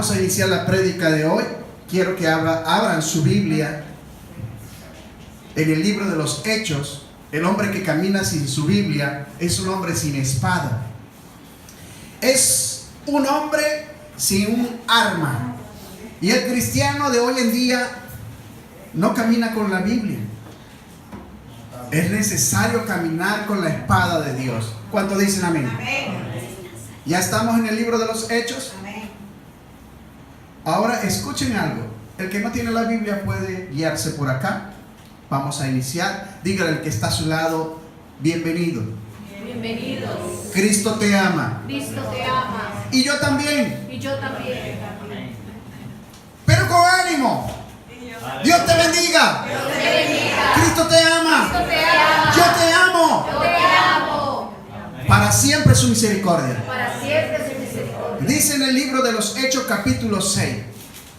Vamos a iniciar la prédica de hoy. Quiero que abran su Biblia en el libro de los Hechos. El hombre que camina sin su Biblia es un hombre sin espada. Es un hombre sin un arma. Y el cristiano de hoy en día no camina con la Biblia. Es necesario caminar con la espada de Dios. ¿Cuántos dicen amén? Amén. ¿Ya estamos en el libro de los Hechos? Amén. Ahora escuchen algo. El que no tiene la Biblia puede guiarse por acá. Vamos a iniciar. Dígale al que está a su lado, bienvenido. Bienvenidos. Cristo te ama. Cristo te ama. Y yo también. Y yo también. Pero con ánimo. Dios te bendiga. Dios te bendiga. Cristo te ama. Cristo te ama. Yo te amo. Yo te amo. Para siempre su misericordia. Para siempre su misericordia. Dice en el libro de los Hechos capítulo 6,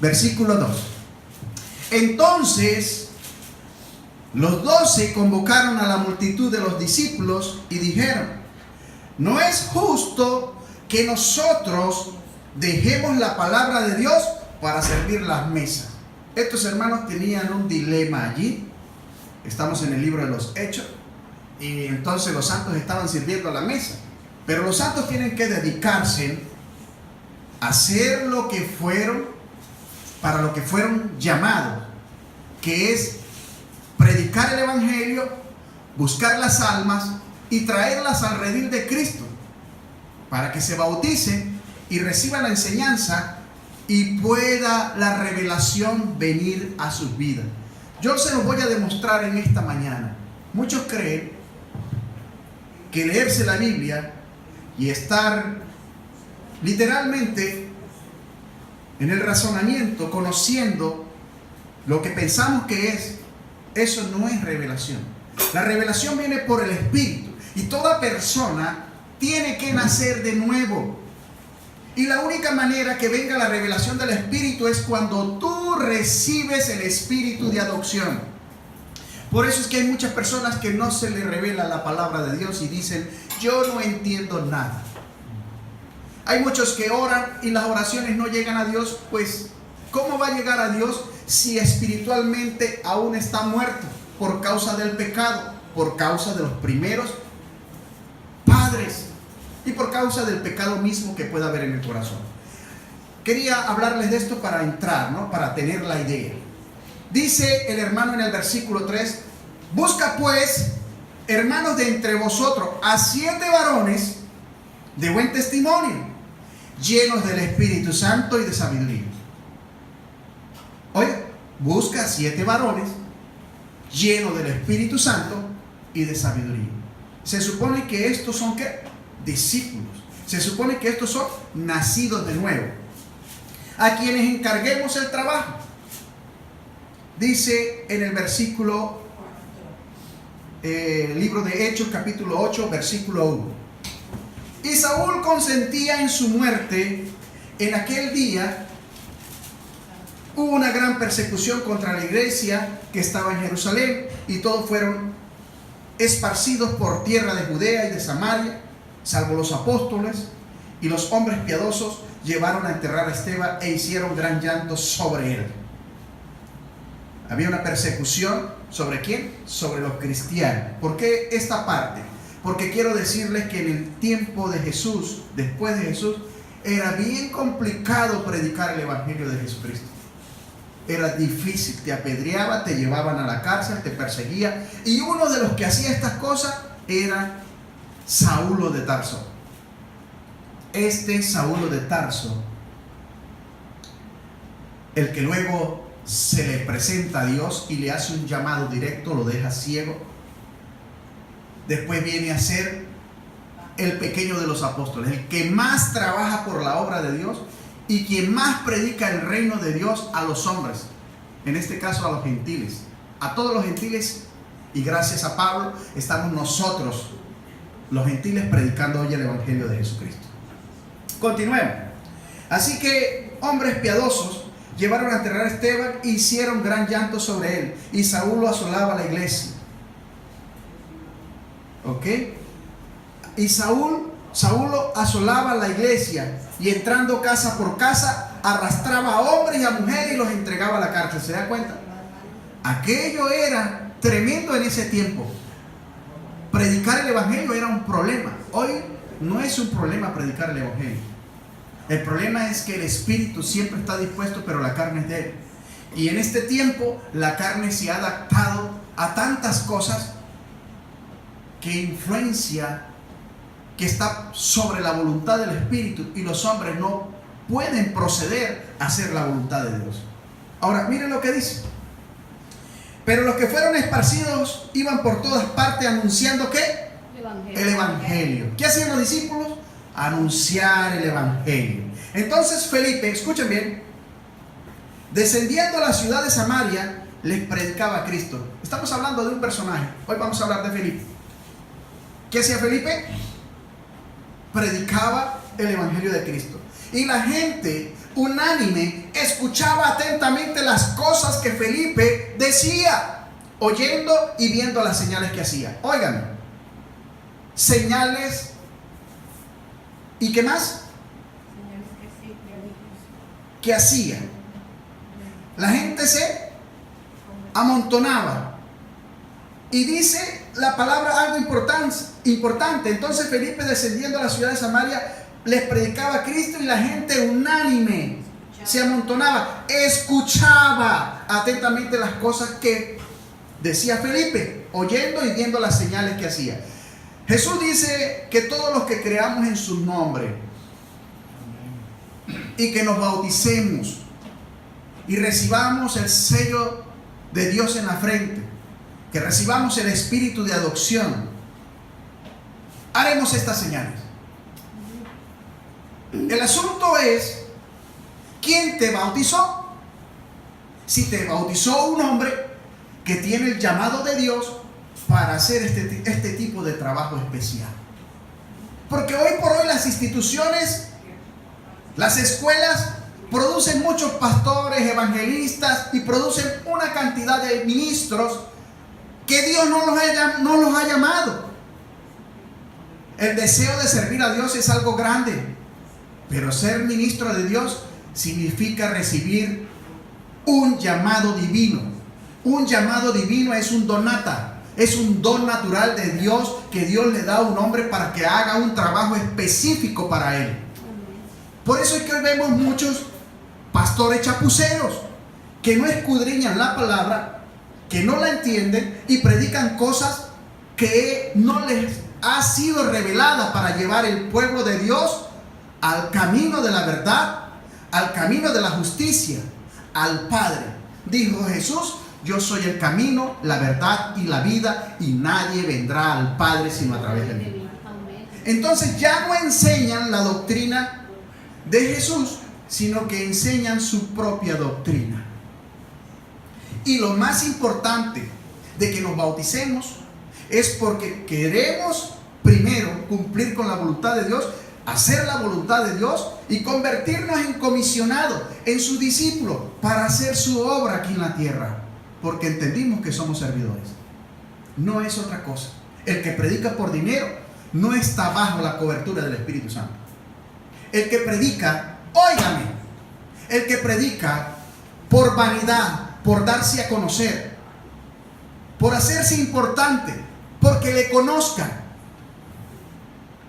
versículo 2. Entonces los 12 convocaron a la multitud de los discípulos y dijeron: no es justo que nosotros dejemos la palabra de Dios para servir las mesas. Estos hermanos tenían un dilema allí. Estamos en el libro de los Hechos. Y entonces los santos estaban sirviendo a la mesa. Pero los santos tienen que dedicarse a hacer lo que fueron, para lo que fueron llamados, que es predicar el evangelio, buscar las almas y traerlas al redil de Cristo, para que se bauticen y reciban la enseñanza y pueda la revelación venir a sus vidas. Yo se los voy a demostrar en esta mañana. Muchos creen que leerse la Biblia y estar literalmente en el razonamiento, conociendo lo que pensamos que es, eso no es revelación. La revelación viene por el Espíritu, y toda persona tiene que nacer de nuevo. Y la única manera que venga la revelación del Espíritu es cuando tú recibes el Espíritu de adopción. Por eso es que hay muchas personas que no se les revela la palabra de Dios y dicen: yo no entiendo nada. Hay muchos que oran y las oraciones no llegan a Dios. Pues ¿cómo va a llegar a Dios si espiritualmente aún está muerto por causa del pecado, por causa de los primeros padres y por causa del pecado mismo que pueda haber en el corazón? Quería hablarles de esto para entrar, ¿no? Para tener la idea. Dice el hermano en el versículo 3: busca pues, hermanos, de entre vosotros a 7 varones de buen testimonio, llenos del Espíritu Santo y de sabiduría. Oye, busca 7 varones llenos del Espíritu Santo y de sabiduría. Se supone que estos son ¿qué? Discípulos. Se supone que estos son nacidos de nuevo, a quienes encarguemos el trabajo. Dice en el versículo, libro de Hechos capítulo 8, versículo 1: y Saúl consentía en su muerte. En aquel día hubo una gran persecución contra la iglesia que estaba en Jerusalén, y todos fueron esparcidos por tierra de Judea y de Samaria, salvo los apóstoles, y los hombres piadosos llevaron a enterrar a Esteban e hicieron gran llanto sobre él. Había una persecución. ¿Sobre quién? Sobre los cristianos. ¿Por qué esta parte? Porque quiero decirles que en el tiempo de Jesús, después de Jesús, era bien complicado predicar el evangelio de Jesucristo. Era difícil, te apedreaba, te llevaban a la cárcel, te perseguía. Y uno de los que hacía estas cosas era Saulo de Tarso. Este Saulo de Tarso, el que luego se le presenta a Dios y le hace un llamado directo, lo deja ciego. Después viene a ser el pequeño de los apóstoles, el que más trabaja por la obra de Dios y quien más predica el reino de Dios a los hombres, en este caso a los gentiles, a todos los gentiles. Y gracias a Pablo estamos nosotros, los gentiles, predicando hoy el evangelio de Jesucristo. Continuemos. Así que hombres piadosos llevaron a enterrar a Esteban e hicieron gran llanto sobre él, y Saulo asolaba la iglesia. ¿Ok? Y Saulo asolaba la iglesia, y entrando casa por casa arrastraba a hombres y a mujeres y los entregaba a la cárcel. ¿Se da cuenta? Aquello era tremendo en ese tiempo. Predicar el evangelio era un problema. Hoy no es un problema predicar el evangelio. El problema es que el espíritu siempre está dispuesto, pero la carne es débil. Y en este tiempo la carne se ha adaptado a tantas cosas que influencia, que está sobre la voluntad del espíritu, y los hombres no pueden proceder a hacer la voluntad de Dios. Ahora miren lo que dice: pero los que fueron esparcidos iban por todas partes anunciando ¿qué? El evangelio. ¿Qué hacían los discípulos? Anunciar el evangelio. Entonces Felipe, escuchen bien, descendiendo a la ciudad de Samaria, les predicaba a Cristo. Estamos hablando de un personaje. Hoy vamos a hablar de Felipe. ¿Qué hacía Felipe? Predicaba el evangelio de Cristo. Y la gente unánime escuchaba atentamente las cosas que Felipe decía, oyendo y viendo las señales que hacía. Oigan, señales. ¿Y qué más? ¿Qué hacía? La gente se amontonaba. Y dice la palabra algo importante. Entonces Felipe, descendiendo a la ciudad de Samaria, les predicaba a Cristo, y la gente unánime se amontonaba, escuchaba atentamente las cosas que decía Felipe, oyendo y viendo las señales que hacía. Jesús dice que todos los que creamos en su nombre y que nos bauticemos y recibamos el sello de Dios en la frente, que recibamos el espíritu de adopción, haremos estas señales. El asunto es, ¿quién te bautizó? Si te bautizó un hombre que tiene el llamado de Dios para hacer este tipo de trabajo especial. Porque hoy por hoy las instituciones, las escuelas, producen muchos pastores, evangelistas, y producen una cantidad de ministros que Dios no los ha llamado. El deseo de servir a Dios es algo grande, pero ser ministro de Dios significa recibir un llamado divino. Un llamado divino es un donata. Es un don natural de Dios que Dios le da a un hombre para que haga un trabajo específico para él. Por eso es que hoy vemos muchos pastores chapuceros que no escudriñan la palabra, que no la entienden y predican cosas que no les ha sido revelada para llevar el pueblo de Dios al camino de la verdad, al camino de la justicia, al Padre. Dijo Jesús: yo soy el camino, la verdad y la vida, y nadie vendrá al Padre sino a través de mí. Entonces ya no enseñan la doctrina de Jesús, sino que enseñan su propia doctrina. Y lo más importante de que nos bauticemos es porque queremos primero cumplir con la voluntad de Dios, hacer la voluntad de Dios y convertirnos en comisionados, en sus discípulos, para hacer su obra aquí en la tierra. Porque entendimos que somos servidores. No es otra cosa. El que predica por dinero no está bajo la cobertura del Espíritu Santo. El que predica, óigame, el que predica por vanidad, por darse a conocer, por hacerse importante, porque le conozcan,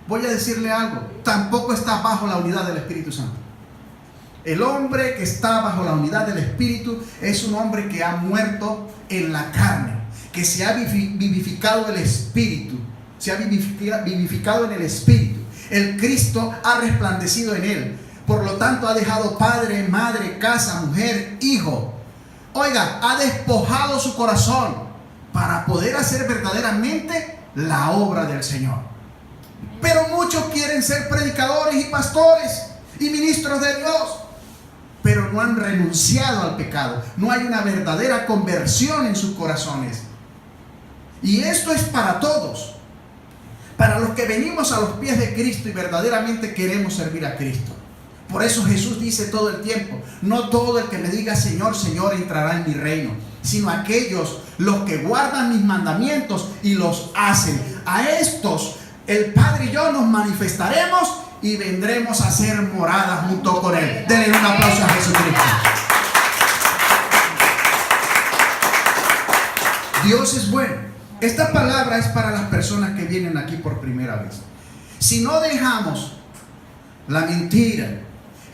voy a decirle algo, tampoco está bajo la unidad del Espíritu Santo. El hombre que está bajo la unidad del Espíritu es un hombre que ha muerto en la carne, que se ha vivificado el Espíritu, se ha vivificado en el Espíritu. El Cristo ha resplandecido en él. Por lo tanto, ha dejado padre, madre, casa, mujer, hijo. Oiga, ha despojado su corazón para poder hacer verdaderamente la obra del Señor. Pero muchos quieren ser predicadores y pastores y ministros de Dios, pero no han renunciado al pecado. No hay una verdadera conversión en sus corazones. Y esto es para todos. Para los que venimos a los pies de Cristo y verdaderamente queremos servir a Cristo. Por eso Jesús dice todo el tiempo: no todo el que me diga Señor, Señor entrará en mi reino, sino aquellos los que guardan mis mandamientos y los hacen. A estos el Padre y yo nos manifestaremos y vendremos a ser morada junto con Él. Denle un aplauso a Jesucristo. Dios es bueno. Esta palabra es para las personas que vienen aquí por primera vez. Si no dejamos la mentira,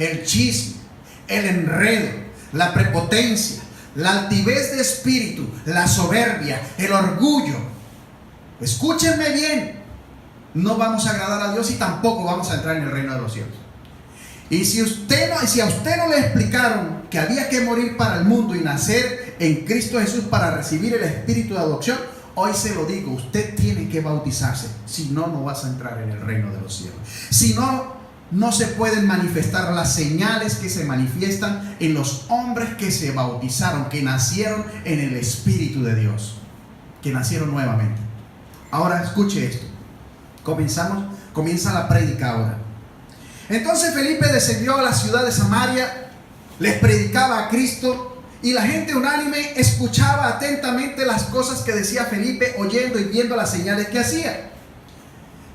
el chisme, el enredo, la prepotencia, la altivez de espíritu, la soberbia, el orgullo, escúchenme bien, no vamos a agradar a Dios y tampoco vamos a entrar en el reino de los cielos. Y si a usted no le explicaron que había que morir para el mundo y nacer en Cristo Jesús para recibir el espíritu de adopción, hoy se lo digo, usted tiene que bautizarse. Si no, no vas a entrar en el reino de los cielos. Si no, no se pueden manifestar las señales que se manifiestan en los hombres que se bautizaron, que nacieron en el Espíritu de Dios, que nacieron nuevamente. Ahora escuche esto. Comienza la prédica ahora. Entonces Felipe descendió a la ciudad de Samaria, les predicaba a Cristo y la gente unánime escuchaba atentamente las cosas que decía Felipe, oyendo y viendo las señales que hacía.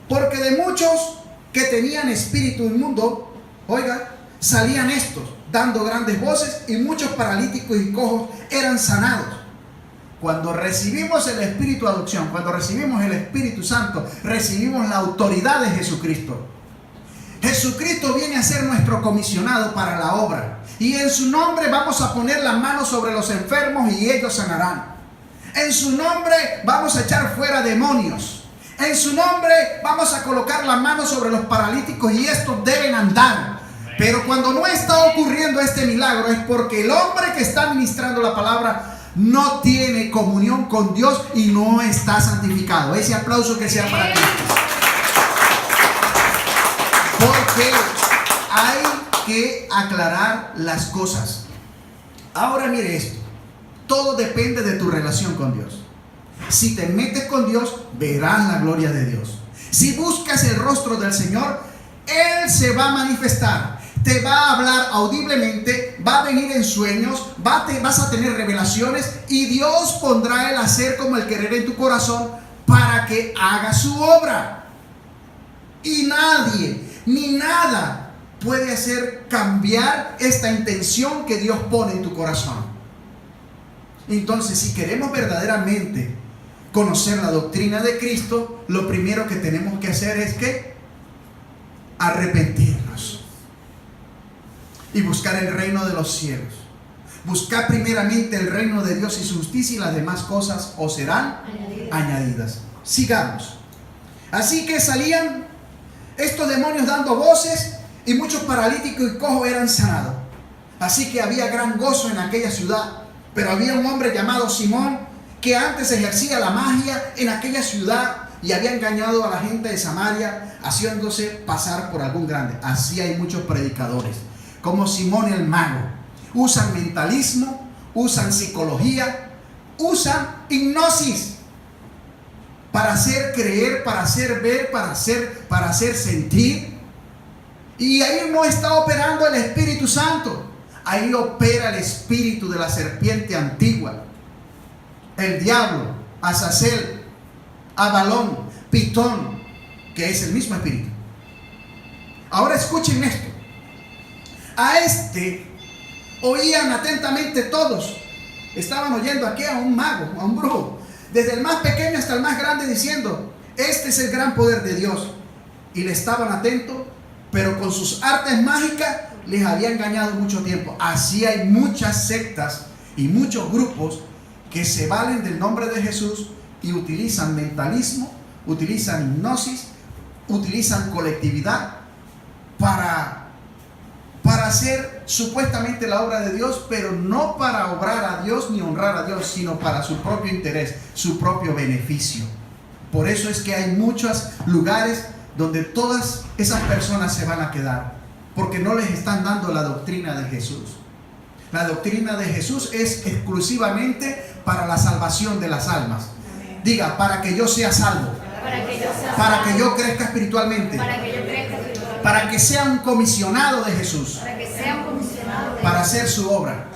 Porque de muchos que tenían espíritu inmundo, oiga, salían estos, dando grandes voces, y muchos paralíticos y cojos eran sanados. Cuando recibimos el espíritu de adopción, cuando recibimos el Espíritu Santo, recibimos la autoridad de Jesucristo. Jesucristo viene a ser nuestro comisionado para la obra, y en su nombre vamos a poner las manos sobre los enfermos y ellos sanarán. En su nombre vamos a echar fuera demonios. En su nombre vamos a colocar las manos sobre los paralíticos y estos deben andar. Pero cuando no está ocurriendo este milagro es porque el hombre que está ministrando la palabra no tiene comunión con Dios y no está santificado. Ese aplauso que sea para ti. Porque hay que aclarar las cosas. Ahora mire esto. Todo depende de tu relación con Dios. Si te metes con Dios, verás la gloria de Dios. Si buscas el rostro del Señor, Él se va a manifestar. Te va a hablar audiblemente, va a venir en sueños, vas a tener revelaciones y Dios pondrá el hacer como el querer en tu corazón para que haga su obra. Y nadie ni nada puede hacer cambiar esta intención que Dios pone en tu corazón. Entonces, si queremos verdaderamente conocer la doctrina de Cristo, lo primero que tenemos que hacer es que arrepentirnos y buscar el reino de los cielos. Buscar primeramente el reino de Dios y su justicia, y las demás cosas os serán añadidas. Sigamos. Así que salían estos demonios dando voces y muchos paralíticos y cojos eran sanados. Así que había gran gozo en aquella ciudad. Pero había un hombre llamado Simón que antes ejercía la magia en aquella ciudad y había engañado a la gente de Samaria haciéndose pasar por algún grande. Así hay muchos predicadores como Simón el mago. Usan mentalismo, usan psicología, usan hipnosis para hacer creer, para hacer ver, para hacer sentir. Y ahí no está operando el Espíritu Santo. Ahí opera el espíritu de la serpiente antigua, el diablo, Azazel, Abalón, Pitón, que es el mismo espíritu. Ahora escuchen esto. A este oían atentamente todos. Estaban oyendo aquí a un mago, a un brujo, desde el más pequeño hasta el más grande, diciendo: este es el gran poder de Dios. Y le estaban atentos, pero con sus artes mágicas les había engañado mucho tiempo. Así hay muchas sectas y muchos grupos que se valen del nombre de Jesús y utilizan mentalismo, utilizan hipnosis, utilizan colectividad para hacer supuestamente la obra de Dios, pero no para obrar a Dios ni honrar a Dios, sino para su propio interés, su propio beneficio. Por eso es que hay muchos lugares donde todas esas personas se van a quedar, porque no les están dando la doctrina de Jesús. La doctrina de Jesús es exclusivamente para la salvación de las almas. Amén. Diga: para que yo sea salvo, para que yo crezca espiritualmente, para que sea un comisionado de Jesús, para hacer su obra.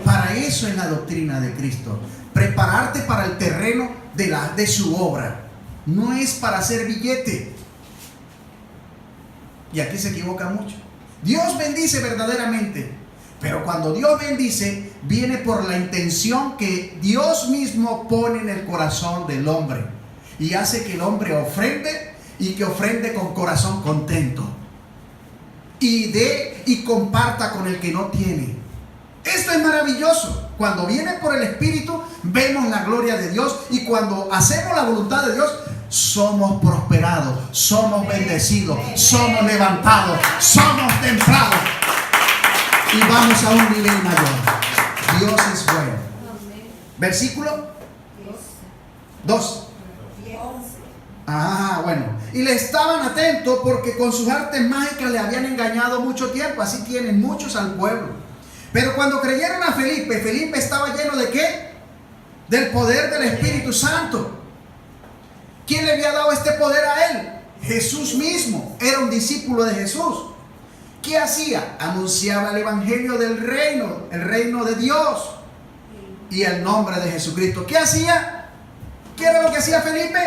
Para eso es la doctrina de Cristo. Prepararte para el terreno de su obra. No es para hacer billete. Y aquí se equivoca mucho. Dios bendice verdaderamente, pero cuando Dios bendice, viene por la intención que Dios mismo pone en el corazón del hombre y hace que el hombre ofrende, y que ofrende con corazón contento y dé y comparta con el que no tiene. Esto es maravilloso. Cuando viene por el Espíritu, vemos la gloria de Dios, y cuando hacemos la voluntad de Dios, somos prosperados, somos bendecidos, somos levantados, somos templados y vamos a un nivel mayor. Dios es bueno. Versículo 2. Bueno. Y le estaban atentos porque con sus artes mágicas le habían engañado mucho tiempo. Así tienen muchos al pueblo. Pero cuando creyeron a Felipe, Felipe estaba lleno ¿de qué? Del poder del Espíritu Santo. ¿Quién le había dado este poder a él? Jesús mismo. Era un discípulo de Jesús. ¿Qué hacía? Anunciaba el evangelio del reino, el reino de Dios y el nombre de Jesucristo. ¿Qué hacía? ¿Qué era lo que hacía Felipe?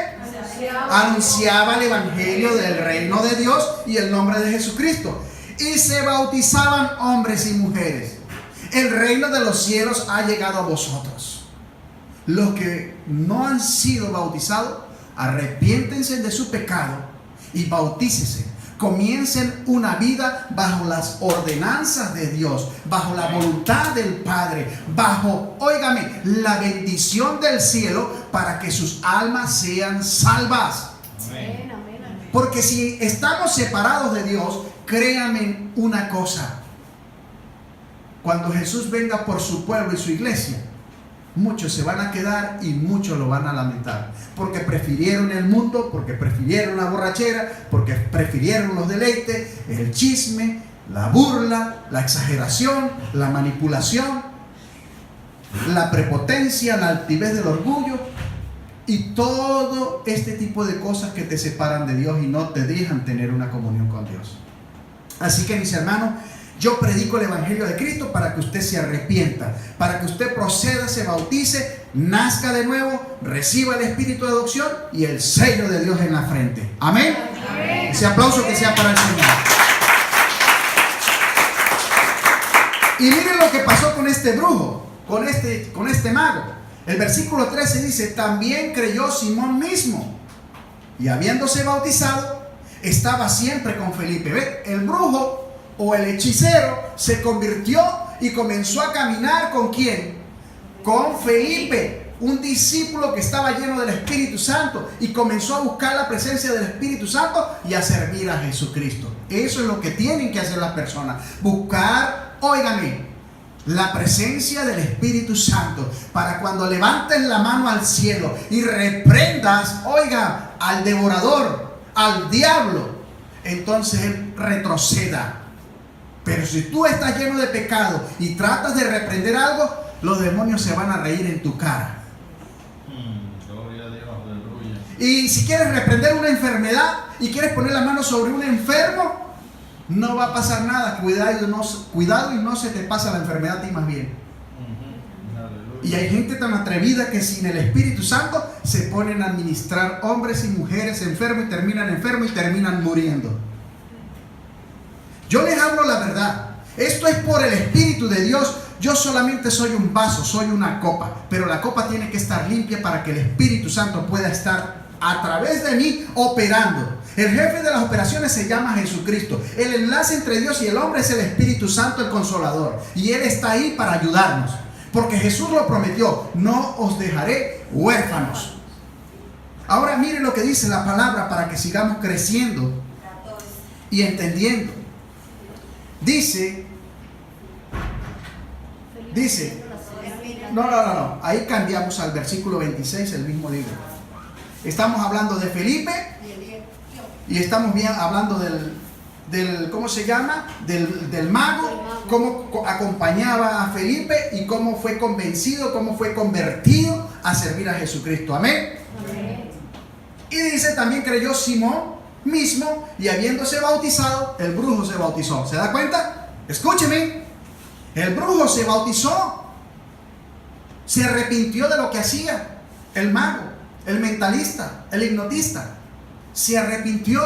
Anunciaba el evangelio del reino de Dios y el nombre de Jesucristo. Y se bautizaban hombres y mujeres. El reino de los cielos ha llegado a vosotros. Los que no han sido bautizados, arrepiéntense de su pecado y bautícese. Comiencen una vida bajo las ordenanzas de Dios, bajo la voluntad del Padre, bajo, óigame, la bendición del cielo, para que sus almas sean salvas. Amén. Porque si estamos separados de Dios, créanme una cosa: cuando Jesús venga por su pueblo y su iglesia, muchos se van a quedar y muchos lo van a lamentar, porque prefirieron el mundo, porque prefirieron la borrachera, porque prefirieron los deleites, el chisme, la burla, la exageración, la manipulación, la prepotencia, la altivez del orgullo y todo este tipo de cosas que te separan de Dios y no te dejan tener una comunión con Dios. Así que, mis hermanos, yo predico el evangelio de Cristo para que usted se arrepienta, para que usted proceda, se bautice, nazca de nuevo, reciba el espíritu de adopción y el sello de Dios en la frente. Amén. Amén. Ese aplauso que sea para el Señor. Y miren lo que pasó con este brujo, con este mago. El versículo 13 dice: también creyó Simón mismo, y habiéndose bautizado, estaba siempre con Felipe. ¿Ven? El brujo o el hechicero se convirtió y comenzó a caminar ¿con quién? Con Felipe, un discípulo que estaba lleno del Espíritu Santo, y comenzó a buscar la presencia del Espíritu Santo y a servir a Jesucristo. Eso es lo que tienen que hacer las personas: buscar, óigame, la presencia del Espíritu Santo, para cuando levantes la mano al cielo y reprendas, oiga, al devorador, al diablo, entonces él retroceda. Pero si tú estás lleno de pecado y tratas de reprender algo, los demonios se van a reír en tu cara. Gloria a Dios, aleluya. Y si quieres reprender una enfermedad y quieres poner la mano sobre un enfermo, no va a pasar nada. Cuidado y no se te pasa la enfermedad a ti, más bien. Y hay gente tan atrevida que sin el Espíritu Santo se ponen a administrar hombres y mujeres enfermos y terminan muriendo. Yo les hablo la verdad. Esto es por el Espíritu de Dios. Yo solamente soy un vaso, soy una copa, pero la copa tiene que estar limpia para que el Espíritu Santo pueda estar a través de mí operando. El jefe de las operaciones se llama Jesucristo. El enlace entre Dios y el hombre es el Espíritu Santo, el Consolador, y Él está ahí para ayudarnos, porque Jesús lo prometió: no os dejaré huérfanos. Ahora miren lo que dice la palabra para que sigamos creciendo y entendiendo. Dice, no, ahí cambiamos al versículo 26, el mismo libro. Estamos hablando de Felipe y estamos bien hablando del ¿cómo se llama? Del mago, cómo acompañaba a Felipe y cómo fue convencido, cómo fue convertido a servir a Jesucristo. Amén. Amén. Y dice: también creyó Simón mismo, y habiéndose bautizado, el brujo se bautizó. ¿Se da cuenta? Escúcheme, el brujo se bautizó, se arrepintió de lo que hacía. El mago, el mentalista, el hipnotista, se arrepintió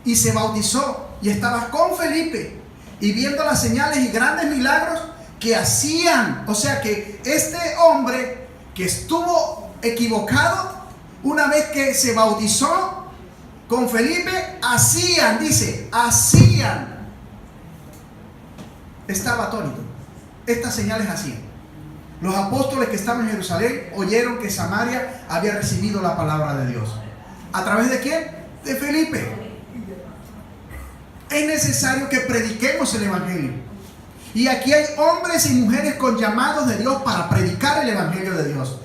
y se bautizó y estaba con Felipe y viendo las señales y grandes milagros que hacían. O sea que este hombre que estuvo equivocado, una vez que se bautizó con Felipe, hacían, dice, hacían. Estaba atónito. Estas señales hacían. Los apóstoles que estaban en Jerusalén oyeron que Samaria había recibido la palabra de Dios. ¿A través de quién? De Felipe. Es necesario que prediquemos el evangelio. Y aquí hay hombres y mujeres con llamados de Dios para predicar el evangelio de Dios.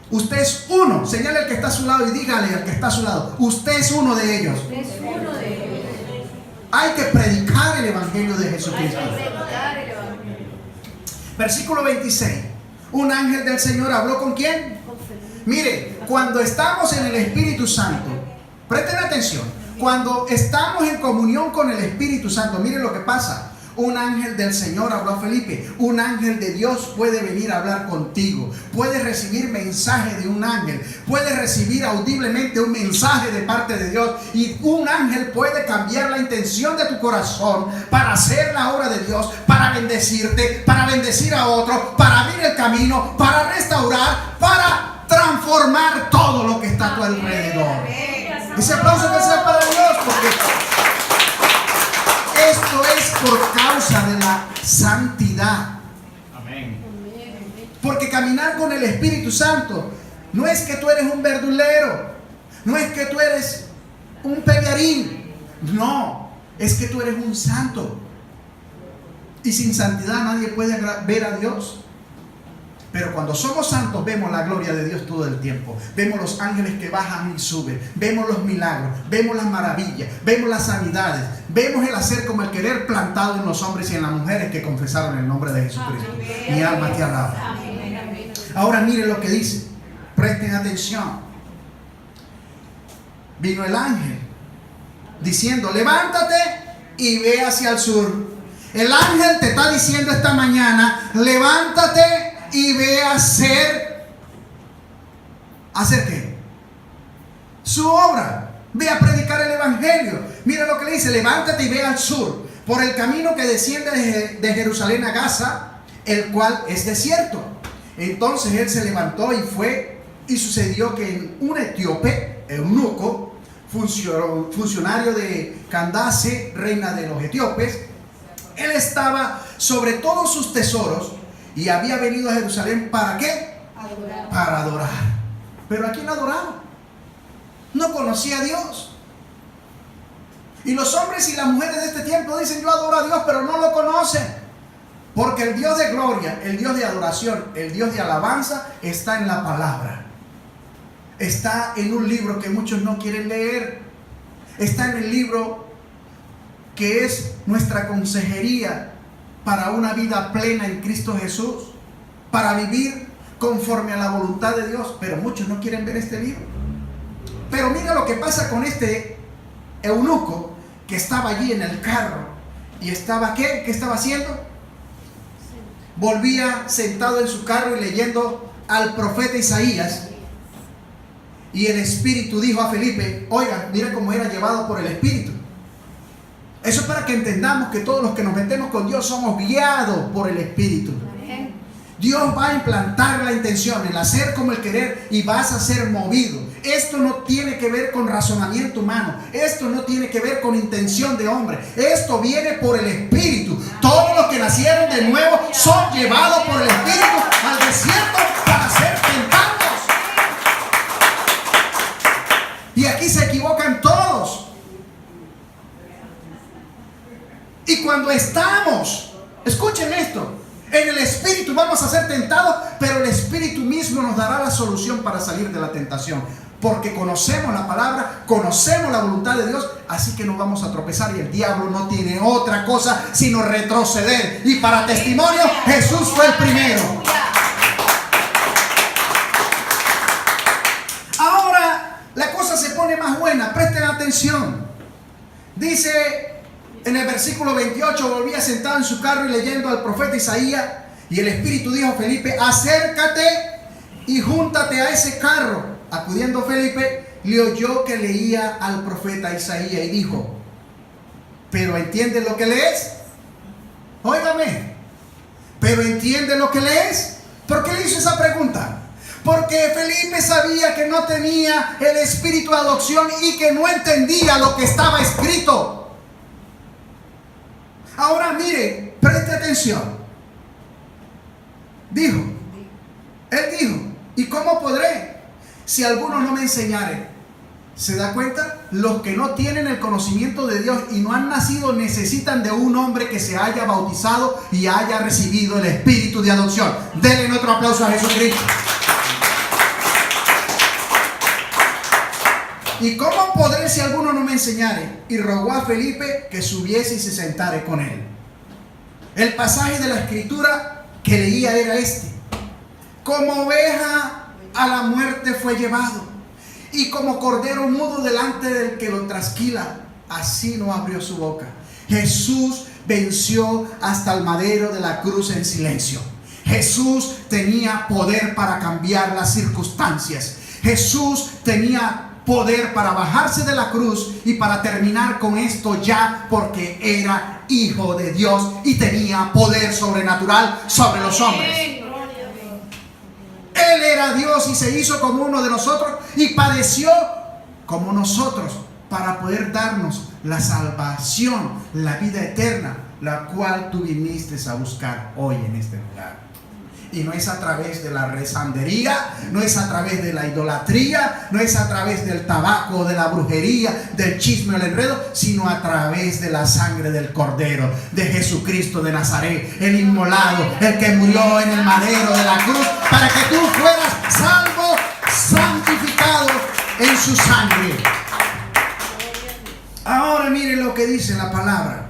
Usted es uno. Señale al que está a su lado y dígale al que está a su lado: usted es uno de ellos. Es uno de ellos. Hay que predicar el evangelio de Hay Jesucristo. que predicar el evangelio. Versículo 26. Un ángel del Señor habló ¿con quién? Mire, cuando estamos en el Espíritu Santo, presten atención, cuando estamos en comunión con el Espíritu Santo, miren lo que pasa. Un ángel del Señor habló a Felipe. Un ángel de Dios puede venir a hablar contigo. Puedes recibir mensaje de un ángel. Puedes recibir audiblemente un mensaje de parte de Dios. Y un ángel puede cambiar la intención de tu corazón para hacer la obra de Dios, para bendecirte, para bendecir a otro, para abrir el camino, para restaurar, para transformar todo lo que está a tu alrededor. Ese aplauso que sea para Dios, porque esto es por causa de la santidad. Amén. Porque caminar con el Espíritu Santo no es que tú eres un verdulero, no es que tú eres un pellarín, no, es que tú eres un santo. Y sin santidad nadie puede ver a Dios. Pero cuando somos santos vemos la gloria de Dios todo el tiempo. Vemos los ángeles que bajan y suben. Vemos los milagros. Vemos las maravillas. Vemos las sanidades. Vemos el hacer como el querer plantado en los hombres y en las mujeres que confesaron el nombre de Jesucristo. Mi alma te alaba. Ahora miren lo que dice. Presten atención. Vino el ángel diciendo: levántate y ve hacia el sur. El ángel te está diciendo esta mañana: levántate y ve a hacer qué? Su obra. Ve a predicar el evangelio. Mira lo que le dice: levántate y ve al sur, por el camino que desciende de Jerusalén a Gaza, el cual es desierto. Entonces él se levantó y fue, y sucedió que un etíope, eunuco, funcionario de Candace, reina de los etíopes, él estaba sobre todos sus tesoros y había venido a Jerusalén ¿para qué? Adorar. Para adorar. Pero ¿a quién adoraba? No conocía a Dios. Y los hombres y las mujeres de este tiempo dicen: yo adoro a Dios, pero no lo conocen. Porque el Dios de gloria, el Dios de adoración, el Dios de alabanza está en la palabra. Está en un libro que muchos no quieren leer. Está en el libro que es nuestra consejería para una vida plena en Cristo Jesús, para vivir conforme a la voluntad de Dios. Pero muchos no quieren ver este libro. Pero mira lo que pasa con este eunuco que estaba allí en el carro. Y estaba, ¿qué? ¿Qué estaba haciendo? Volvía sentado en su carro y leyendo al profeta Isaías. Y el Espíritu dijo a Felipe: oiga, mira cómo era llevado por el Espíritu. Eso es para que entendamos que todos los que nos metemos con Dios somos guiados por el Espíritu. Dios va a implantar la intención, el hacer como el querer, y vas a ser movido. Esto no tiene que ver con razonamiento humano. Esto no tiene que ver con intención de hombre. Esto viene por el Espíritu. Todos los que nacieron de nuevo son llevados por el Espíritu al desierto para ser tentados. Y aquí se equivocan todos. Y cuando estamos, escuchen esto, en el Espíritu vamos a ser tentados, pero el Espíritu mismo nos dará la solución para salir de la tentación. Porque conocemos la palabra, conocemos la voluntad de Dios, así que no vamos a tropezar. Y el diablo no tiene otra cosa sino retroceder. Y para testimonio, Jesús fue el primero. Ahora la cosa se pone más buena, presten atención. Dice en el versículo 28: volvía sentado en su carro y leyendo al profeta Isaías, y el Espíritu dijo a Felipe: acércate y júntate a ese carro. Acudiendo Felipe, le oyó que leía al profeta Isaías y dijo: pero entiende lo que lees. Óigame, pero entiende lo que lees. ¿Por qué le hizo esa pregunta? Porque Felipe sabía que no tenía el espíritu de adopción y que no entendía lo que estaba escrito. Ahora mire, preste atención. Él dijo, ¿y cómo podré si alguno no me enseñare? ¿Se da cuenta? Los que no tienen el conocimiento de Dios y no han nacido necesitan de un hombre que se haya bautizado y haya recibido el espíritu de adopción. Denle otro aplauso a Jesucristo. ¿Y cómo podré si alguno no me enseñare? Y rogó a Felipe que subiese y se sentare con él. El pasaje de la escritura que leía era este: como oveja a la muerte fue llevado, y como cordero mudo delante del que lo trasquila, así no abrió su boca. Jesús venció hasta el madero de la cruz en silencio. Jesús tenía poder para cambiar las circunstancias. Jesús tenía poder para bajarse de la cruz y para terminar con esto ya, porque era hijo de Dios y tenía poder sobrenatural sobre los hombres. Él era Dios y se hizo como uno de nosotros y padeció como nosotros para poder darnos la salvación, la vida eterna, la cual tú viniste a buscar hoy en este lugar. Y no es a través de la rezandería, no es a través de la idolatría, no es a través del tabaco, de la brujería, del chisme, el enredo, sino a través de la sangre del Cordero, de Jesucristo de Nazaret, el inmolado, el que murió en el madero de la cruz, para que tú fueras salvo, santificado en su sangre. Ahora mire lo que dice la palabra.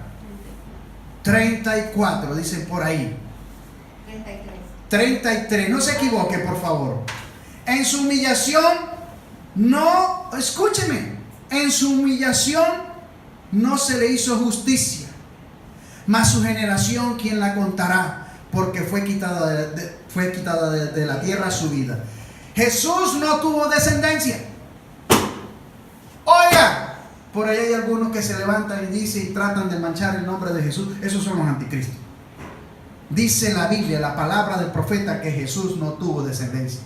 34, dice por ahí. 33, no se equivoque, por favor. En su humillación no, escúcheme, en su humillación no se le hizo justicia, mas su generación, ¿quién la contará? Porque fue quitada de la tierra su vida. Jesús no tuvo descendencia. Oiga, por ahí hay algunos que se levantan y dicen y tratan de manchar el nombre de Jesús. Esos son los anticristos. Dice la Biblia, la palabra del profeta, que Jesús no tuvo descendencia.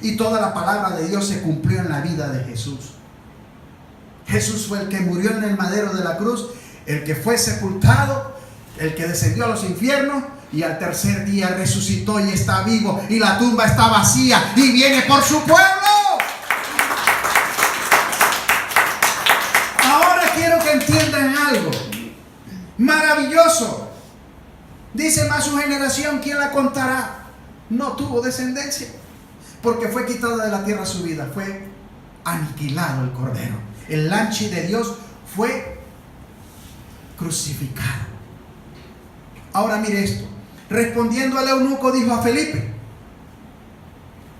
Y toda la palabra de Dios se cumplió en la vida de Jesús. Jesús fue el que murió en el madero de la cruz, el que fue sepultado, el que descendió a los infiernos y al tercer día resucitó y está vivo y la tumba está vacía y viene por su pueblo. Ahora quiero que entiendan algo maravilloso. Dice, más su generación, ¿quién la contará? No tuvo descendencia, porque fue quitada de la tierra su vida, fue aniquilado el Cordero. El lanchi de Dios fue crucificado. Ahora mire esto. Respondiendo al eunuco, dijo a Felipe: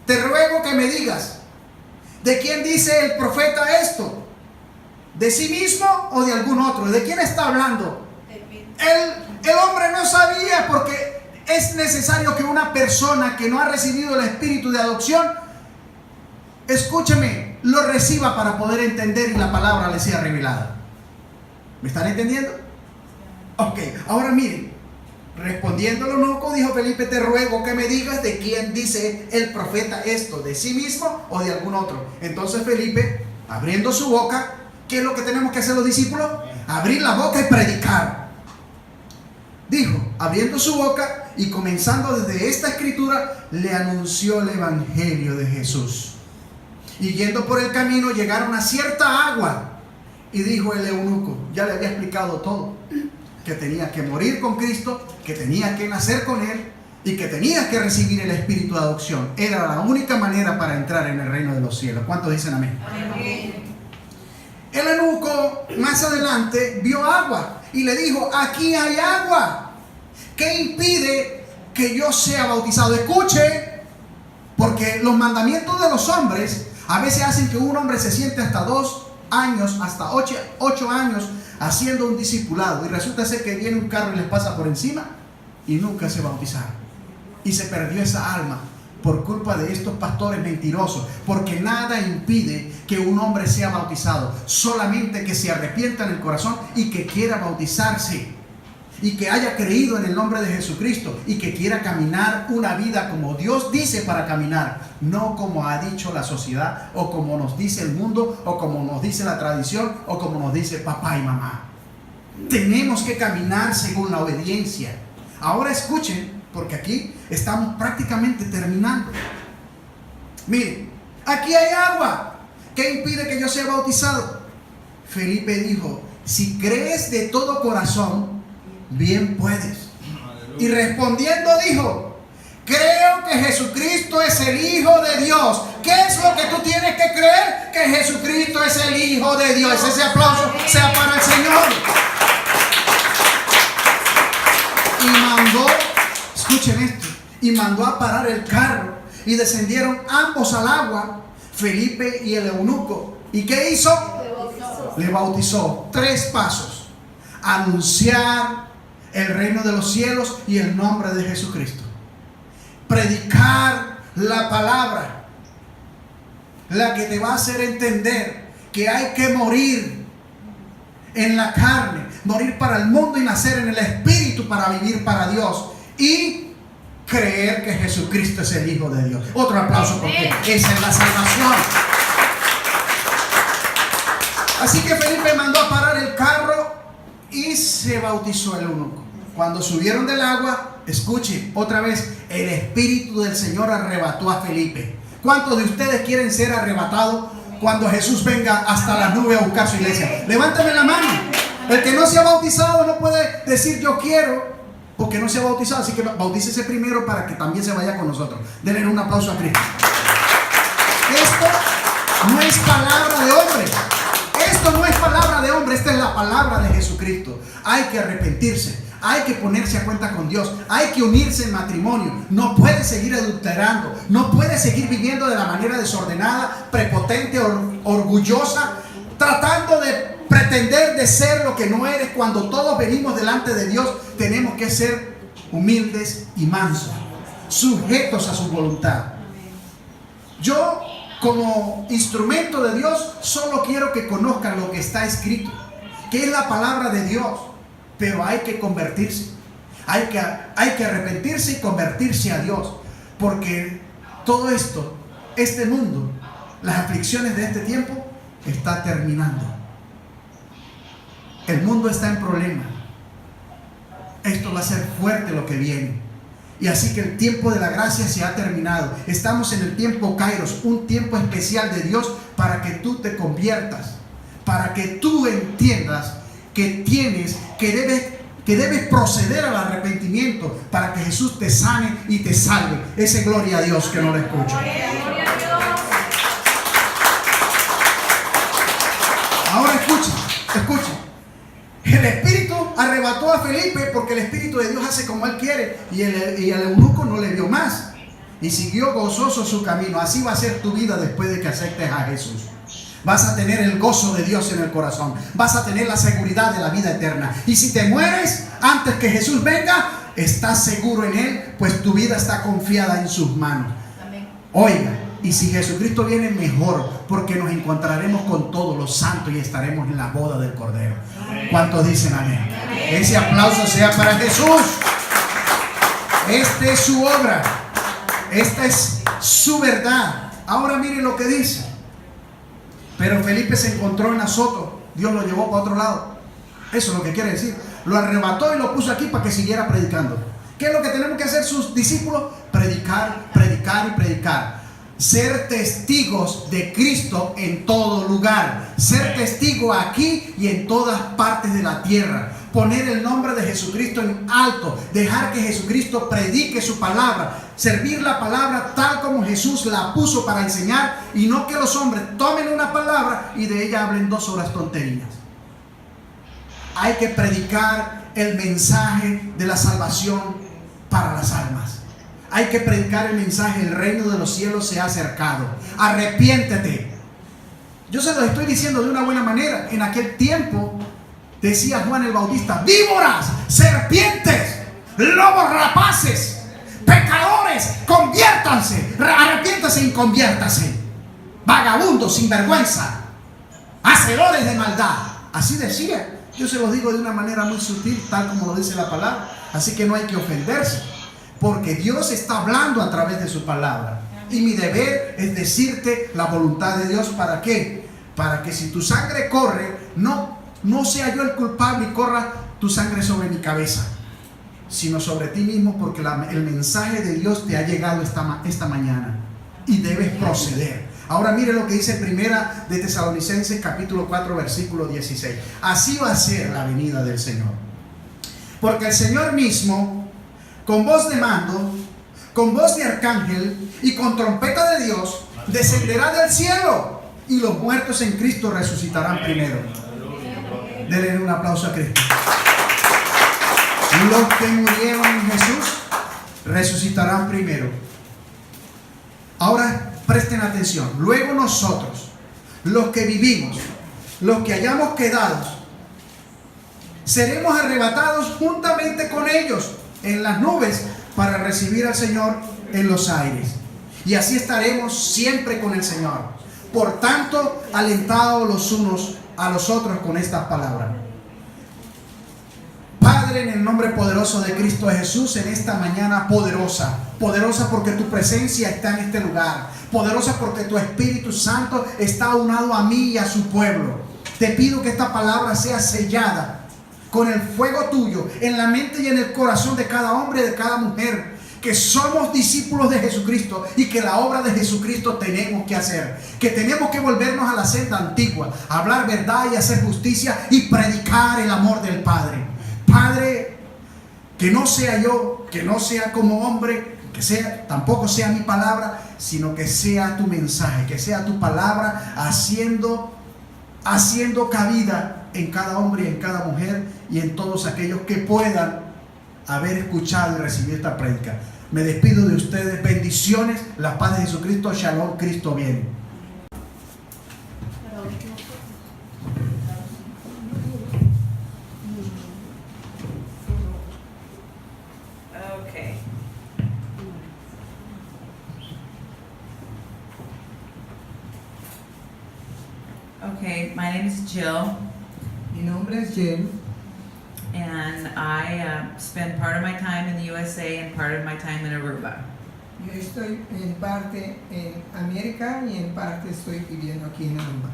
te ruego que me digas, ¿de quién dice el profeta esto? ¿De sí mismo o de algún otro? ¿De quién está hablando? El hombre no sabía, porque es necesario que una persona que no ha recibido el espíritu de adopción, escúcheme, lo reciba para poder entender y la palabra le sea revelada. ¿Me están entendiendo? Ok, ahora miren. Respondiendo al eunuco, dijo Felipe: te ruego que me digas de quién dice el profeta esto, de sí mismo o de algún otro. Entonces Felipe, abriendo su boca, ¿qué es lo que tenemos que hacer los discípulos? Abrir la boca y predicar. Dijo, abriendo su boca y comenzando desde esta escritura, le anunció el evangelio de Jesús. Y yendo por el camino llegaron a cierta agua, y dijo el eunuco, ya le había explicado todo, que tenía que morir con Cristo, que tenía que nacer con Él y que tenía que recibir el espíritu de adopción. Era la única manera para entrar en el reino de los cielos. ¿Cuántos dicen amén? Amén. El eunuco más adelante vio agua y le dijo: aquí hay agua. ¿Qué impide que yo sea bautizado? Escuche, porque los mandamientos de los hombres a veces hacen que un hombre se siente hasta 2 años, hasta 8 años haciendo un discipulado, y resulta ser que viene un carro y les pasa por encima y nunca se bautizaron y se perdió esa alma por culpa de estos pastores mentirosos, porque nada impide que un hombre sea bautizado, solamente que se arrepienta en el corazón y que quiera bautizarse, y que haya creído en el nombre de Jesucristo y que quiera caminar una vida como Dios dice para caminar, no como ha dicho la sociedad, o como nos dice el mundo, o como nos dice la tradición, o como nos dice papá y mamá. Tenemos que caminar según la obediencia. Ahora escuchen, porque aquí estamos prácticamente terminando. Miren, aquí hay agua. ¿Qué impide que yo sea bautizado? Felipe dijo: si crees de todo corazón, bien puedes. Y respondiendo dijo: creo que Jesucristo es el Hijo de Dios. ¿Qué es lo que tú tienes que creer? Que Jesucristo es el Hijo de Dios. Ese aplauso sea para el Señor. Y mandó, escuchen esto, y mandó a parar el carro, y descendieron ambos al agua, Felipe y el eunuco. ¿Y qué hizo? Le bautizó. 3 pasos: anunciar el reino de los cielos y el nombre de Jesucristo, predicar la palabra, la que te va a hacer entender que hay que morir en la carne, morir para el mundo y nacer en el Espíritu para vivir para Dios, y creer que Jesucristo es el Hijo de Dios. Otro aplauso, porque esa es la salvación. Así que Felipe mandó a parar el carro y se bautizó el eunuco. Cuando subieron del agua, escuchen otra vez, el Espíritu del Señor arrebató a Felipe. ¿Cuántos de ustedes quieren ser arrebatados cuando Jesús venga hasta las nubes a buscar su iglesia? Levántame la mano. El que no se ha bautizado no puede decir yo quiero, porque no se ha bautizado. Así que bautícese primero para que también se vaya con nosotros. Denle un aplauso a Cristo. Esto no es palabra de hombre. Esto no es palabra de hombre. Esta es la palabra de Jesucristo. Hay que arrepentirse. Hay que ponerse a cuenta con Dios. Hay que unirse en matrimonio. No puede seguir adulterando. No puede seguir viviendo de la manera desordenada, prepotente, orgullosa, tratando de pretender de ser lo que no eres. Cuando todos venimos delante de Dios, tenemos que ser humildes y mansos, sujetos a su voluntad. Yo, como instrumento de Dios, solo quiero que conozcan lo que está escrito, que es la palabra de Dios. Pero hay que convertirse, hay que arrepentirse y convertirse a Dios, porque todo esto, este mundo, las aflicciones de este tiempo, está terminando. El mundo está en problema. Esto va a ser fuerte lo que viene. Y así que el tiempo de la gracia se ha terminado. Estamos en el tiempo Kairos, un tiempo especial de Dios para que tú te conviertas, para que tú entiendas que debes proceder al arrepentimiento para que Jesús te sane y te salve. Ese gloria a Dios que no lo escucho. Ahora escuchen. El Espíritu arrebató a Felipe porque el Espíritu de Dios hace como Él quiere, y el eunuco no le vio más y siguió gozoso su camino. Así va a ser tu vida después de que aceptes a Jesús. Vas a tener el gozo de Dios en el corazón. Vas a tener la seguridad de la vida eterna. Y si te mueres antes que Jesús venga, estás seguro en Él, pues tu vida está confiada en sus manos. Amén. Oiga, y si Jesucristo viene, mejor, porque nos encontraremos con todos los santos y estaremos en la boda del Cordero. Amén. ¿Cuántos dicen amén? Amén. Ese aplauso sea para Jesús. Esta es su obra. Esta es su verdad. Ahora miren lo que dice. Pero Felipe se encontró en Azoto. Dios lo llevó para otro lado. Eso es lo que quiere decir. Lo arrebató y lo puso aquí para que siguiera predicando. ¿Qué es lo que tenemos que hacer sus discípulos? Predicar, predicar y predicar. Ser testigos de Cristo en todo lugar. Ser testigo aquí y en todas partes de la tierra. Poner el nombre de Jesucristo en alto. Dejar que Jesucristo predique su palabra. Servir la palabra tal como Jesús la puso para enseñar, y no que los hombres tomen una palabra y de ella hablen 2 horas tonterías. Hay que predicar el mensaje de la salvación para las almas. Hay que predicar el mensaje: el reino de los cielos se ha acercado. Arrepiéntete. Yo se lo estoy diciendo de una buena manera. En aquel tiempo decía Juan el Bautista: víboras, serpientes, lobos rapaces, pecadores, conviértanse, arrepiéntase y conviértase. Vagabundos, sinvergüenza, hacedores de maldad. Así decía. Yo se los digo de una manera muy sutil, tal como lo dice la palabra. Así que no hay que ofenderse, porque Dios está hablando a través de su palabra. Y mi deber es decirte la voluntad de Dios. ¿Para qué? Para que si tu sangre corre, no sea yo el culpable y corra tu sangre sobre mi cabeza, sino sobre ti mismo, porque el mensaje de Dios te ha llegado esta mañana y debes proceder. Ahora mire lo que dice Primera de Tesalonicenses capítulo 4 versículo 16. Así va a ser la venida del Señor. Porque el Señor mismo, con voz de mando, con voz de arcángel y con trompeta de Dios, descenderá del cielo, y los muertos en Cristo resucitarán primero. Denle un aplauso a Cristo. Los que murieron en Jesús resucitarán primero. Ahora presten atención. Luego nosotros, los que vivimos, los que hayamos quedado, seremos arrebatados juntamente con ellos en las nubes para recibir al Señor en los aires. Y así estaremos siempre con el Señor. Por tanto, alentados los unos a los otros con estas palabras. Padre, en el nombre poderoso de Cristo Jesús, en esta mañana poderosa porque tu presencia está en este lugar, poderosa porque tu Espíritu Santo está aunado a mí y a su pueblo. Te pido que esta palabra sea sellada con el fuego tuyo en la mente y en el corazón de cada hombre y de cada mujer, que somos discípulos de Jesucristo y que la obra de Jesucristo tenemos que hacer, que tenemos que volvernos a la senda antigua, hablar verdad y hacer justicia y predicar el amor del Padre. Padre, que no sea yo, que no sea como hombre, tampoco sea mi palabra, sino que sea tu mensaje, que sea tu palabra haciendo cabida en cada hombre y en cada mujer y en todos aquellos que puedan haber escuchado y recibir esta prédica. Me despido de ustedes. Bendiciones, la paz de Jesucristo. Shalom, Cristo viene. Okay. Okay, my name is Jill, Mi nombre es Jill and I spend part of my time in the USA and part of my time in Aruba. Yo estoy en parte en América y en parte estoy viviendo aquí en Aruba.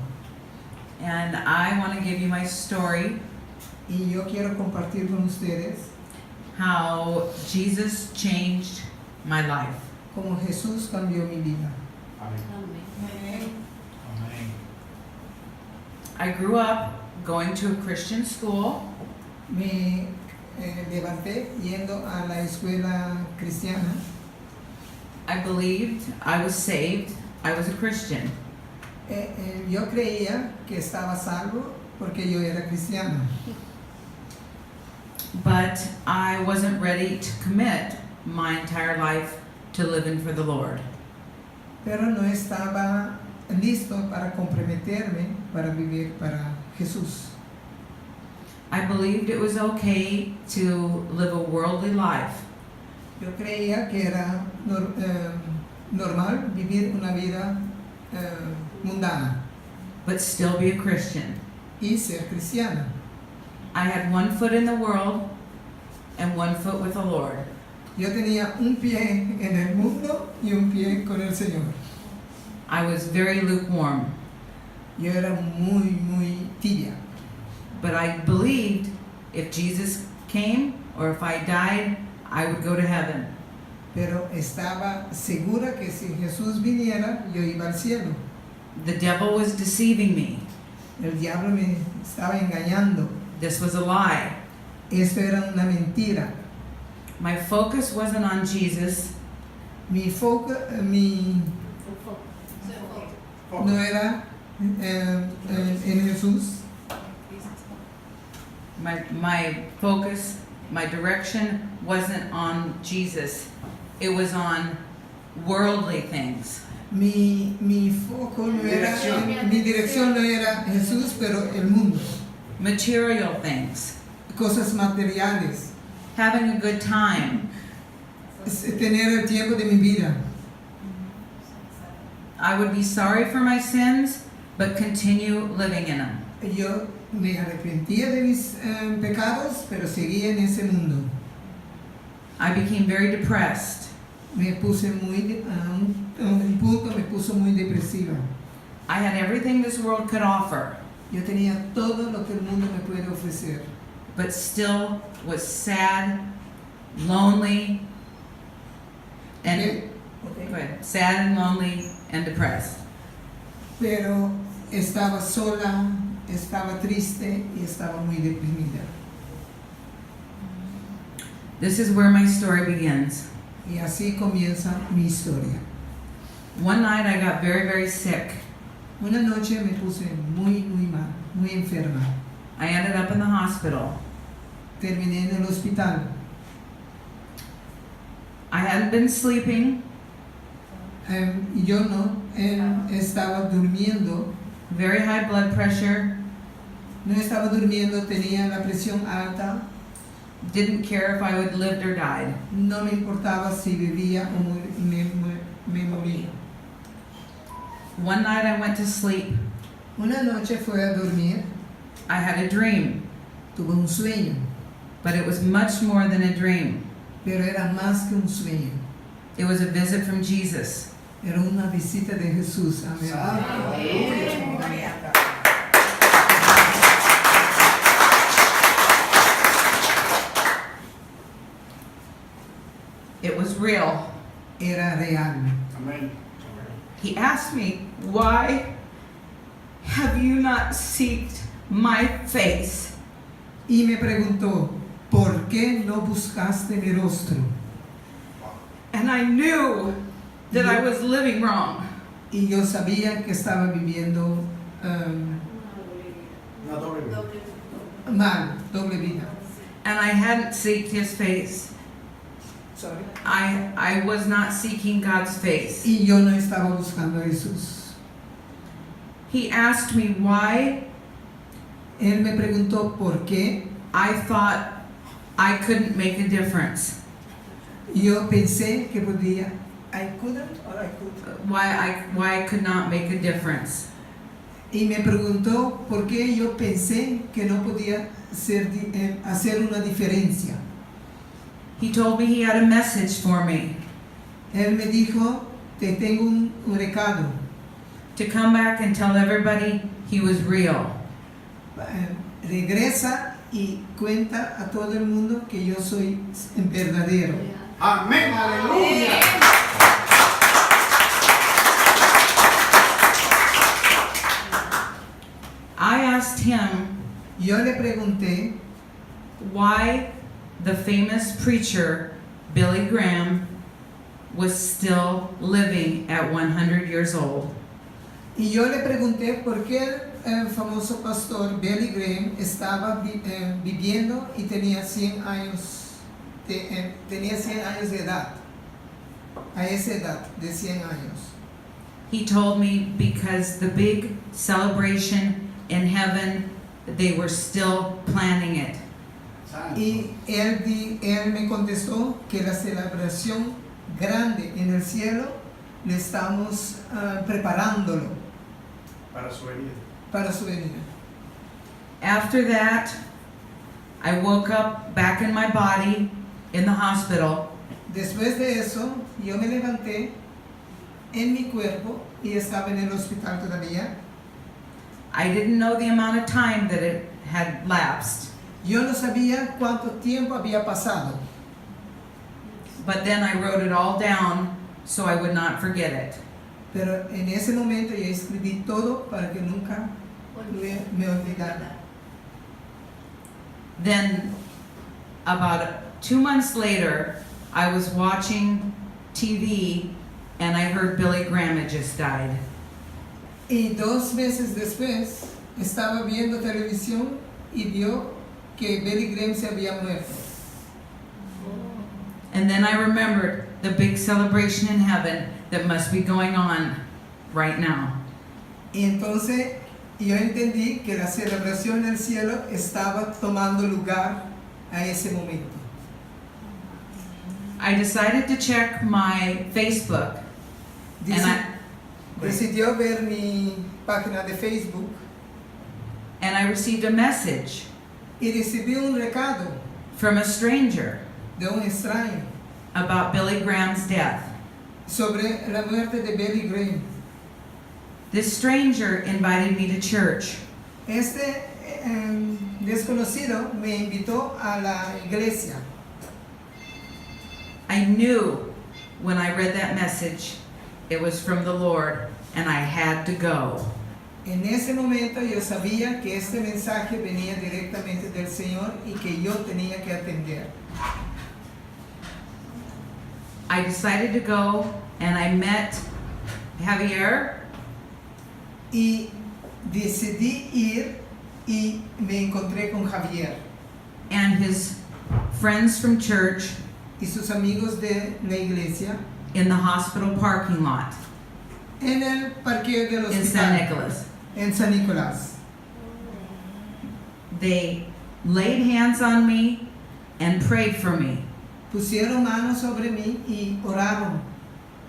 And I want to give you my story, Y yo quiero compartir con ustedes how Jesus changed my life. cómo Jesús cambió mi vida. Amén. I grew up going to a Christian school. Me levanté yendo a la escuela cristiana. I believed I was saved. I was a Christian. Yo creía que estaba salvo porque yo era cristiana. But I wasn't ready to commit my entire life to living for the Lord. Pero no estaba listo para comprometerme para vivir para Jesús. I believed it was okay to live a worldly life, Yo creía que era normal vivir una vida mundana but still be a Christian. y ser cristiana. I had one foot in the world and one foot with the Lord. Yo tenía un pie en el mundo y un pie con el Señor. I was very lukewarm, Yo era muy tibia. but I believed if Jesus came or if I died, I would go to heaven. Pero estaba segura que si Jesús viniera, yo iba al cielo. The devil was deceiving me. El diablo me estaba engañando. This was a lie. Esto era una mentira. My focus wasn't on Jesus. Mi foco no era en Jesús. My focus, my direction wasn't on Jesus. It was on worldly things. Mi foco no era, mi dirección no era Jesús, pero el mundo. Material things. Cosas materiales. Having a good time. Tener el tiempo de mi vida. I would be sorry for my sins, but continue living in them. Yo me arrepentía de mis pecados, pero seguía en ese mundo. I became very depressed. Me puse a un punto me puso muy depresiva. I had everything this world could offer, Yo tenía todo lo que el mundo me puede ofrecer, but still was sad, lonely, and go ahead, sad and lonely and depressed. pero estaba sola, estaba triste y estaba muy deprimida. This is where my story begins. Y así comienza mi historia. One night I got very, very sick. Una noche me puse muy mal, muy enferma. I ended up in the hospital. Terminé en el hospital. I hadn't been sleeping, Yo no estaba durmiendo, very high blood pressure, no estaba durmiendo, tenía la presión alta, didn't care if I would lived or died. no me importaba si vivía o me moría. One night I went to sleep. Una noche fue a dormir, I had a dream, tuve un sueño, but it was much more than a dream. pero era más que un sueño, It was a visit from Jesus. era una visita de Jesús a mi It was real. Era real. Amén. He asked me, "Why have you not sought my face?" Y me preguntó, ¿por qué no buscaste mi rostro? And I knew that I was living wrong. Y yo sabía que estaba viviendo Una doble vida. mal, doble vida. And I hadn't sought his face. Sorry. I was not seeking God's face. Y yo no estaba buscando a Jesús. He asked me why Él me preguntó por qué. I thought I couldn't make a difference. Yo pensé que podía. I couldn't or I could. Why I could not make a difference. Y me preguntó por qué yo pensé que no podía hacer una diferencia. He told me he had a message for me Él me dijo, te tengo un recado. to come back and tell everybody he was real. Regresa y cuenta a todo el mundo que yo soy verdadero. Amén. Aleluya. I asked him Yo le pregunté why the famous preacher Billy Graham was still living at 100 years old. Y yo le pregunté por qué el famoso pastor Billy Graham estaba viviendo y tenía 100 años, tenía 100 años de edad, a esa edad de 100 años. He told me because the big celebration in heaven, they were still planning it. Y él me contestó que la celebración grande en el cielo le estamos preparándolo Para su venida. para su venida. After that, I woke up back in my body in the hospital. Después de eso, yo me levanté en mi cuerpo y estaba en el hospital todavía. I didn't know the amount of time that it had lapsed, Yo no sabía cuánto tiempo había pasado, but then I wrote it all down so I would not forget it. pero en ese momento yo escribí todo para que nunca me olvidara. Then, about 2 months later, I was watching TV and I heard Billy Graham had just died. Y 2 meses después estaba viendo televisión y vio que Billy Graham se había muerto. And then I remembered the big celebration in heaven that must be going on right now. Y entonces yo entendí que la celebración del cielo estaba tomando lugar a ese momento. I decided to check my Facebook, and Deci- decidió ver mi página de Facebook and I received a message y recibí un recado from a stranger de un extraño about Billy Graham's death. sobre la muerte de Billy Graham. This stranger invited me to church. Este desconocido me invitó a la iglesia. I knew when I read that message it was from the Lord and I had to go. En ese momento yo sabía que este mensaje venía directamente del Señor y que yo tenía que atender. I decided to go and I met Javier Y decidí ir y me encontré con Javier and his friends from church y sus amigos de la iglesia in the hospital parking lot en el parqueo del in San hospital Nicolas. en San Nicolás. They laid hands on me and prayed for me. Pusieron manos sobre mí y oraron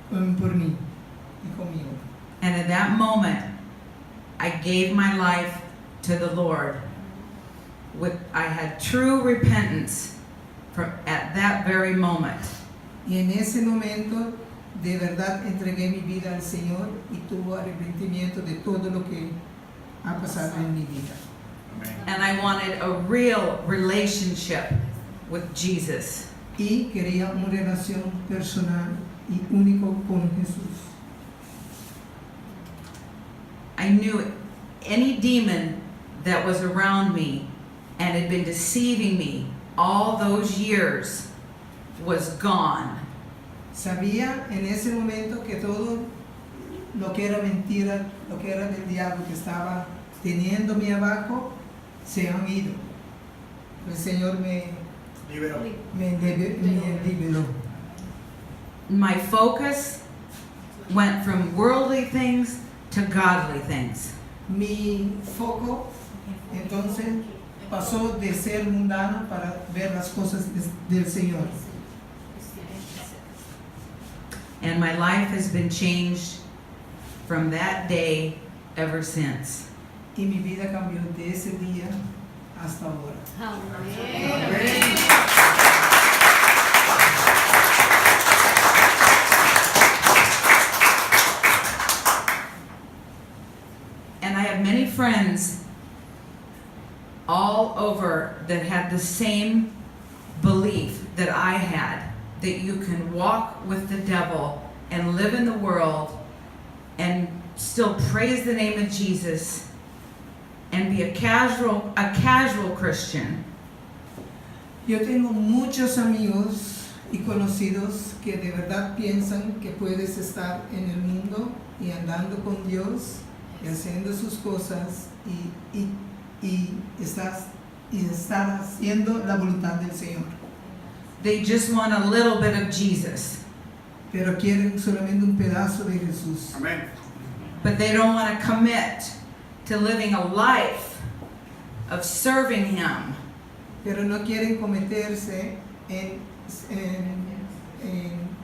por mí y conmigo. And at that moment, I gave my life to the Lord. I had true repentance at that very moment. Y en ese momento de verdad entregué mi vida al Señor y tuvo arrepentimiento de todo lo que ha pasado en mi vida. And I wanted a real relationship with Jesus. Y quería una relación personal y único con Jesús. I knew any demon that was around me and had been deceiving me all those years was gone. Sabía en ese momento que todo lo que era mentira, lo que era del diablo que estaba teniéndome abajo, se han ido. El Señor me liberó. My focus went from worldly things to godly things. Mi foco entonces pasó de ser mundano para ver las cosas del Señor. And my life has been changed from that day ever since. Y mi vida cambió de ese día hasta ahora. And I have many friends all over that had the same belief that I had, that you can walk with the devil and live in the world and still praise the name of Jesus and be a casual Christian. Yo tengo muchos amigos y conocidos que de verdad piensan que puedes estar en el mundo y andando con Dios y haciendo sus cosas y estar haciendo la voluntad del Señor. They just want a little bit of Jesus, Pero quieren solamente un pedazo de Jesús. Amén. but they don't want to commit to living a life of serving Him. Pero no quieren cometerse en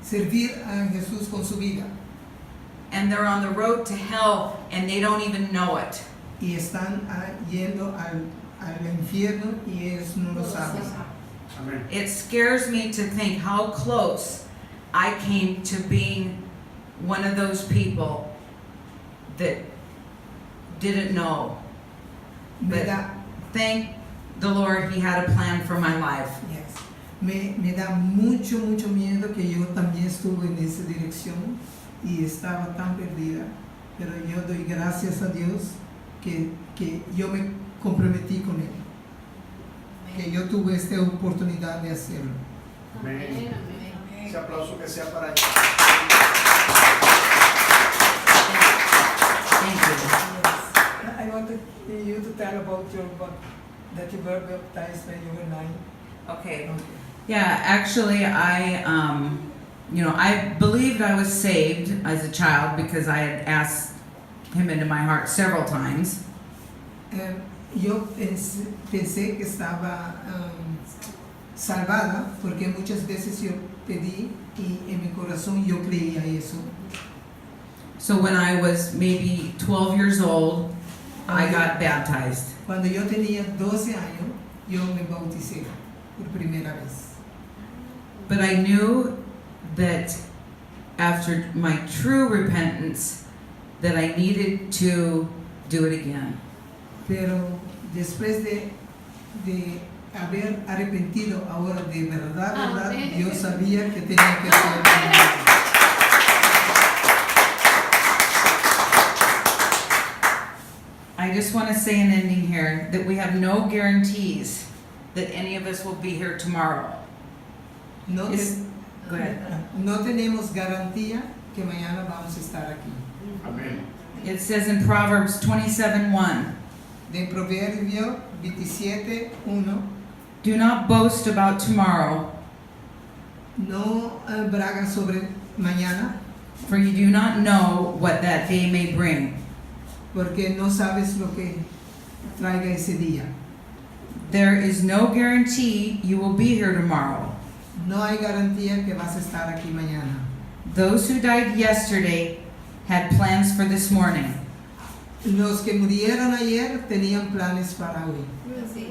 servir a Jesús con su vida. And they're on the road to hell and they don't even know it. Y están yendo al infierno y ellos no lo saben. Amén. It scares me to think how close I came to being one of those people that didn't know. Me da, Thank the Lord, He had a plan for my life. yes. Me da mucho miedo que yo también estuve en esa dirección y estaba tan perdida. Pero yo doy gracias a Dios que yo me comprometí con Él. Que yo tuve esta oportunidad de hacerlo. Amén. Ese aplauso que sea para ella. Thank you. I wanted you to tell about that you were baptized when you were 9. Okay. Yeah, actually, I believed I was saved as a child because I had asked Him into my heart several times. Yo pensé que estaba salvada porque muchas veces yo pedí y en mi corazón yo creía eso. So when I was maybe 12 years old, I got baptized. Cuando yo tenía 12 años, yo me bauticé por primera vez. But I knew that after my true repentance, that I needed to do it again. Pero después de haber arrepentido ahora de verdad, Amén. yo sabía que tenía que hacerlo. I just want to say an ending here that we have no guarantees that any of us will be here tomorrow. No, Is- Go ahead. no tenemos garantía que mañana vamos a estar aquí. Amén. It says in Proverbs 27:1, De Proverbio 27:1, do not boast about tomorrow, no braga sobre mañana, for you do not know what that day may bring. porque no sabes lo que traiga ese día. There is no guarantee you will be here tomorrow. No hay garantía que vas a estar aquí mañana. Those who died yesterday had plans for this morning. Los que murieron ayer tenían planes para hoy. Sí.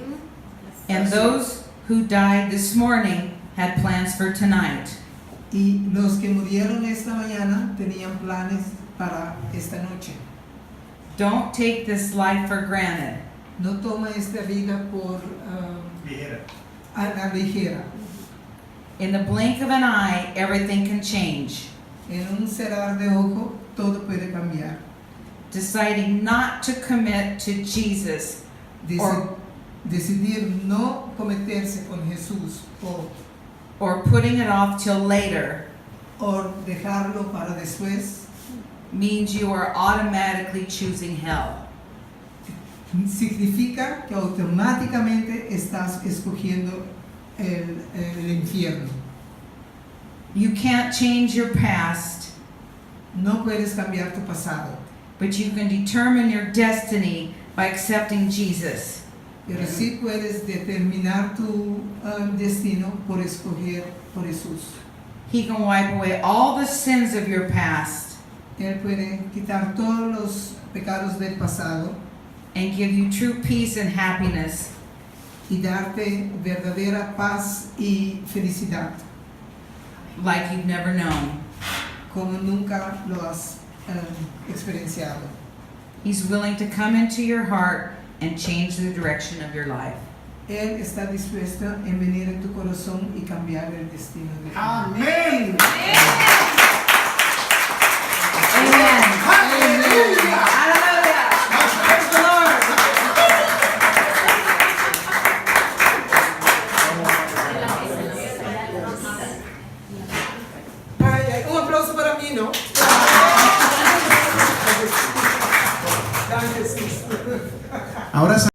And those who died this morning had plans for tonight. Y los que murieron esta mañana tenían planes para esta noche. Don't take this life for granted. No toma esta vida por a la ligera. In the blink of an eye, everything can change. En un cerrar de ojo todo puede cambiar. Deciding not to commit to Jesus Or- Decidir no cometerse con Jesús or putting it off till later o dejarlo para después means you are automatically choosing hell. significa que automáticamente estás escogiendo el infierno. You can't change your past, No puedes cambiar tu pasado, but you can determine your destiny by accepting Jesus. pero sí puedes determinar tu destino por escoger por Jesús. He can wipe away all the sins of your past Él puede quitar todos los pecados del pasado and give you true peace and happiness y darte verdadera paz y felicidad, like you've never known. como nunca lo has experienciado. He's willing to come into your heart and change the direction of your life. Él está dispuesto en venir en tu corazón y cambiar el destino de tu vida. Amén. Amen. Hallelujah. Praise the Lord. Ay, ay, un aplauso para mí, ¿no? Gracias. Ahora